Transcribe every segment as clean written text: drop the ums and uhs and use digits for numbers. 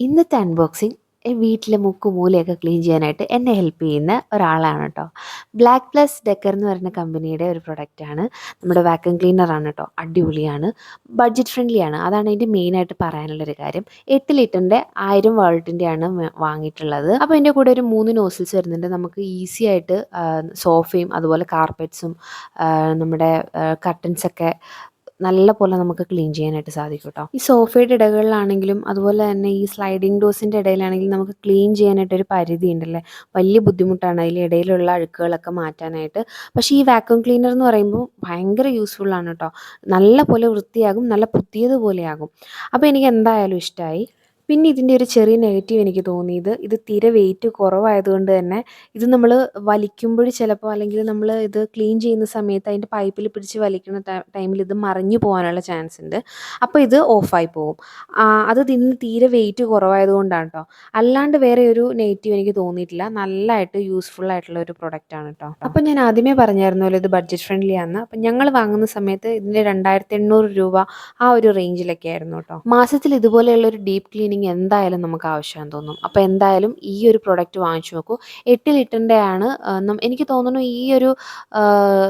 ഇന്നത്തെ അൺബോക്സിങ് വീട്ടിലെ മുക്കും മൂലയൊക്കെ ക്ലീൻ ചെയ്യാനായിട്ട് എന്നെ ഹെൽപ്പ് ചെയ്യുന്ന ഒരാളാണ് കേട്ടോ. ബ്ലാക്ക് പ്ലസ് ഡെക്കർ എന്ന് പറയുന്ന കമ്പനിയുടെ ഒരു പ്രൊഡക്റ്റാണ്. നമ്മുടെ വാക്യൂം ക്ലീനറാണ് കേട്ടോ. അടിപൊളിയാണ്, ബഡ്ജറ്റ് ഫ്രണ്ട്ലിയാണ്. അതാണ് അതിൻ്റെ മെയിനായിട്ട് പറയാനുള്ളൊരു കാര്യം. 8 ലിറ്ററിൻ്റെ 1000 വാൾട്ടിൻ്റെയാണ് വാങ്ങിയിട്ടുള്ളത്. അപ്പോൾ ഇതിൻ്റെ കൂടെ ഒരു 3 നോസിൽസ് വരുന്നുണ്ട്. നമുക്ക് ഈസി ആയിട്ട് സോഫയും അതുപോലെ കാർപ്പറ്റ്സും നമ്മുടെ കർട്ടൻസൊക്കെ നല്ല പോലെ നമുക്ക് ക്ലീൻ ചെയ്യാനായിട്ട് സാധിക്കും കേട്ടോ. ഈ സോഫയുടെ ഇടകളിലാണെങ്കിലും അതുപോലെ തന്നെ ഈ സ്ലൈഡിംഗ് ഡോസിൻ്റെ ഇടയിലാണെങ്കിലും നമുക്ക് ക്ലീൻ ചെയ്യാനായിട്ട് ഒരു പരിധി ഉണ്ടല്ലേ. വലിയ ബുദ്ധിമുട്ടാണ് അതിൽ ഇടയിലുള്ള അഴുക്കുകളൊക്കെ മാറ്റാനായിട്ട്. പക്ഷേ ഈ വാക്യൂം ക്ലീനർ എന്ന് പറയുമ്പോൾ ഭയങ്കര യൂസ്ഫുള്ളാണ് കേട്ടോ. നല്ല പോലെ വൃത്തിയാകും, നല്ല പുതിയതുപോലെയാകും. അപ്പോൾ എനിക്ക് എന്തായാലും ഇഷ്ടമായി. പിന്നെ ഇതിൻ്റെ ഒരു ചെറിയ നെഗറ്റീവ് എനിക്ക് തോന്നിയത്, ഇത് തീരെ വെയിറ്റ് കുറവായതുകൊണ്ട് തന്നെ ഇത് നമ്മൾ വലിക്കുമ്പോൾ ചിലപ്പോൾ, അല്ലെങ്കിൽ നമ്മൾ ഇത് ക്ലീൻ ചെയ്യുന്ന സമയത്ത് അതിൻ്റെ പൈപ്പിൽ പിടിച്ച് വലിക്കുന്ന ടൈമിൽ ഇത് മറിഞ്ഞു പോകാനുള്ള ചാൻസ് ഉണ്ട്. അപ്പോൾ ഇത് ഓഫായി പോകും. അത് ഇതിന് തീരെ വെയിറ്റ് കുറവായതുകൊണ്ടാണ് കേട്ടോ. അല്ലാണ്ട് വേറെ ഒരു നെഗറ്റീവ് എനിക്ക് തോന്നിയിട്ടില്ല. നല്ലതായിട്ട് യൂസ്ഫുൾ ആയിട്ടുള്ള ഒരു പ്രൊഡക്റ്റാണ് കേട്ടോ. അപ്പോൾ ഞാൻ ആദ്യമേ പറഞ്ഞായിരുന്നല്ലോ ഇത് ബഡ്ജറ്റ് ഫ്രണ്ട്ലി ആണ്. അപ്പം ഞങ്ങൾ വാങ്ങുന്ന സമയത്ത് ഇതിൻ്റെ 2800 രൂപ ആ ഒരു റേഞ്ചിലൊക്കെ ആയിരുന്നു കേട്ടോ. മാസത്തിൽ ഇതുപോലെയുള്ള ഒരു ഡീപ്പ് ക്ലീനിങ് എന്തായാലും നമുക്ക് ആവശ്യമാണെന്ന് തോന്നും. അപ്പോൾ എന്തായാലും ഈ ഒരു പ്രൊഡക്റ്റ് വാങ്ങിച്ചു നോക്കൂ. 8 ലിറ്ററിൻ്റെ ആണ്. എനിക്ക് തോന്നുന്നു ഈ ഒരു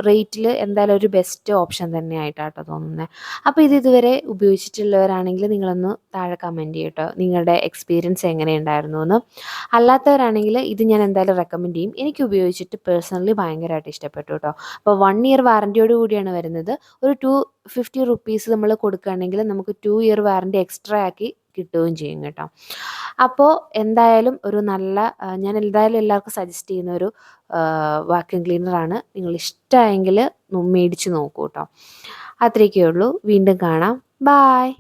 റേറ്റിൽ എന്തായാലും ഒരു ബെസ്റ്റ് ഓപ്ഷൻ തന്നെ ആയിട്ടാട്ടോ തോന്നുന്നത്. അപ്പോൾ ഇത് ഇതുവരെ ഉപയോഗിച്ചിട്ടുള്ളവരാണെങ്കിൽ നിങ്ങളൊന്ന് താഴെ കമൻറ്റ് ചെയ്യട്ടോ, നിങ്ങളുടെ എക്സ്പീരിയൻസ് എങ്ങനെയുണ്ടായിരുന്നു എന്ന്. അല്ലാത്തവരാണെങ്കിൽ ഇത് ഞാൻ എന്തായാലും റെക്കമെൻഡ് ചെയ്യും. എനിക്ക് ഉപയോഗിച്ചിട്ട് പേഴ്സണലി ഭയങ്കരമായിട്ട് ഇഷ്ടപ്പെട്ടു കേട്ടോ. അപ്പോൾ 1 ഇയർ വാറൻറ്റിയോട് കൂടിയാണ് വരുന്നത്. ഒരു 250 റുപ്പീസ് നമ്മൾ കൊടുക്കുകയാണെങ്കിൽ നമുക്ക് 2 ഇയർ വാറൻറ്റി എക്സ്ട്രാ ആക്കി കിട്ടുകയും ചെയ്യും കേട്ടോ. അപ്പോൾ എന്തായാലും ഒരു നല്ല, ഞാൻ എന്തായാലും എല്ലാവർക്കും സജസ്റ്റ് ചെയ്യുന്ന ഒരു വാക്യൂം ക്ലീനറാണ്. നിങ്ങൾ ഇഷ്ടമായെങ്കിൽ മേടിച്ച് നോക്കൂ കേട്ടോ. അത്രയൊക്കെ ഉള്ളൂ. വീണ്ടും കാണാം. ബായ്.